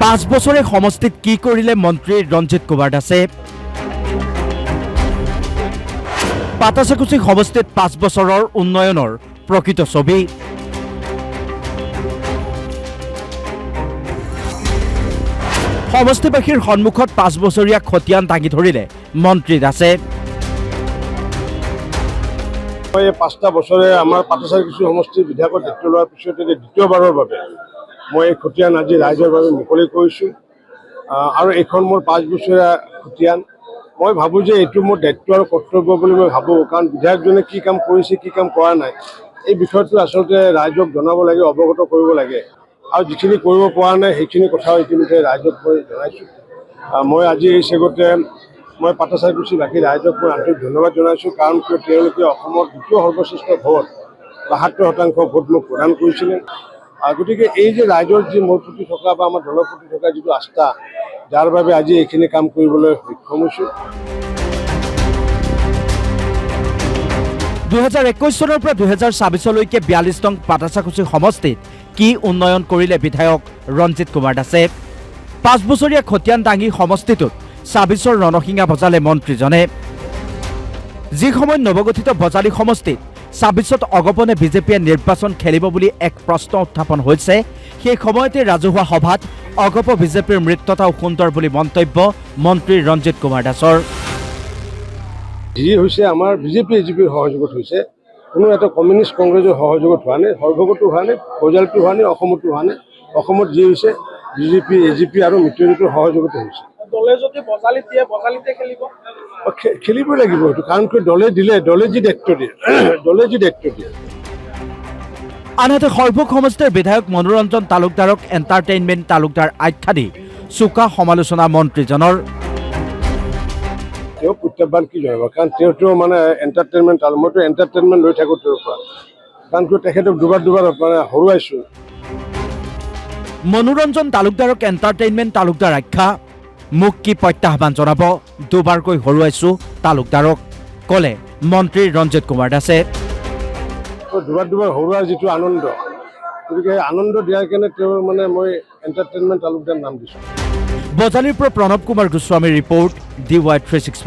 5 বছৰে সমষ্টিত কি কৰিলে মন্ত্ৰী ৰঞ্জিত কুমাৰ দাসে পাটাচাকুচি সমষ্টিত 5 বছৰৰ উন্নয়নৰ প্ৰকৃত ছবি সমষ্টিবাসীৰ সন্মুখত 5 বছৰীয়া খতিয়ান দাঙি ধৰিলে মন্ত্ৰী দাসে এই 5টা বছৰে আমাৰ পাটাচাকুচি সমষ্টিৰ বিধায়কৰ দায়িত্ব লোৱাৰ পিছতে দ্বিতীয়বাৰৰ বাবে মই এই খতিয়ান আজি ৰাইজৰ বাবে মুকলি কৰিছোঁ আৰু এইখন মোৰ 5 বছৰীয়া খতিয়ান মই ভাবোঁ যে এইটো মোৰ দায়িত্ব আৰু কৰ্তব্য বুলি মই ভাবোঁ কাৰণ বিধায়কজনে কি কাম কৰিছে কি কাম কৰা নাই এই বিষয়টো আচলতে ৰাইজক জনাব লাগে অৱগত কৰিব লাগে আৰু যিখিনি কৰিব পৰা নাই সেইখিনি কথাও ইতিমধ্যে ৰাইজক মই জনাইছোঁ মই আজি এই চেগতে মই পাটাচাকুচিবাসী ৰাইজক মই আন্তৰিক ধন্যবাদ জনাইছোঁ কাৰণ তেওঁলোকে অসমৰ দ্বিতীয় সৰ্বশ্ৰেষ্ঠ ভোট 72% ভোট মোক প্ৰদান কৰিছিলে গতিকে এই যে ৰাইজৰ যি মোৰ প্ৰতি থকা বা আমাৰ দলৰ প্ৰতি থকা যিটো আস্থা যাৰ বাবে আজি এইখিনি কাম কৰিবলৈ সক্ষম হৈছোঁ 2021 চনৰ পৰা 2026 লৈকে 42 নং পাটাচাকুচি সমষ্টিত কি উন্নয়ন কৰিলে বিধায়ক ৰঞ্জিত কুমাৰ দাসে 5 বছৰীয়া খতিয়ান দাঙি সমষ্টিটোত 26ৰ ৰণসিঙা বজালে মন্ত্ৰীজনে যি সময়ত নৱগঠিত বজালী সমষ্টিত 26ত অগপনে বিজেপিয়ে নিৰ্বাচন খেলিব বুলি এক প্ৰশ্ন উত্থাপন হৈছে সেই সময়তে ৰাজহুৱা সভাত অগপ বিজেপিৰ মৃত্যতাও সুন্দৰ বুলি মন্তব্য মন্ত্ৰী ৰঞ্জিত কুমাৰ দাসৰ যি হৈছে আমাৰ বিজেপি এজিপিৰ সহযোগত হৈছে কোনো এটা কমিউনিষ্ট কংগ্ৰেছৰ সহযোগত হোৱা নাই সৰ্বগতো হোৱা নাই বজালীতো হোৱা নাই অসমতো হোৱা নাই অসমত যি হৈছে বিজেপি এজিপি আৰু মিত্ৰজোঁটৰ সহযোগতে হৈছে দলে যদি বজালীত দিয়ে বজালীতে খেলিব খেলিবই লাগিব এইটো কাৰণ দলে দিলে দলে যি দায়িত্ব দিয়ে আনহাতে সৰ্বক সমষ্টিৰ বিধায়ক মনোৰঞ্জন তালুকদাৰক এণ্টাৰটেইনমেণ্ট তালুকদাৰ আখ্যা দি চোকা সমালোচনা মন্ত্ৰীজনৰ তেওঁ প্ৰত্যাহ্বান কি জনাব কাৰণ তেওঁতো মানে এণ্টাৰটেইনমেণ্ট মইতো এণ্টাৰটেইনমেণ্ট লৈ থাকোঁ তেওঁৰ পৰা কাৰণ তেখেতক দুবাৰ মানে হৰুৱাইছোঁ মনোৰঞ্জন তালুকদাৰক এণ্টাৰটেইনমেণ্ট তালুকদাৰ আখ্যা মোক কি প্ৰত্যাহ্বান জনাব দুবাৰকৈ হৰুৱাইছোঁ তালুকদাৰক ক'লে মন্ত্ৰী ৰঞ্জিত কুমাৰ দাসে দুবাৰ হৰুৱাৰ যিটো আনন্দ গতিকে আনন্দ দিয়াৰ কাৰণে তেওঁৰ মানে মই এণ্টাৰটেইনমেণ্ট তালুকদাৰ নাম দিছোঁ বজালীৰ পৰা প্ৰণৱ কুমাৰ গোস্বামীৰ ৰিপৰ্ট DY365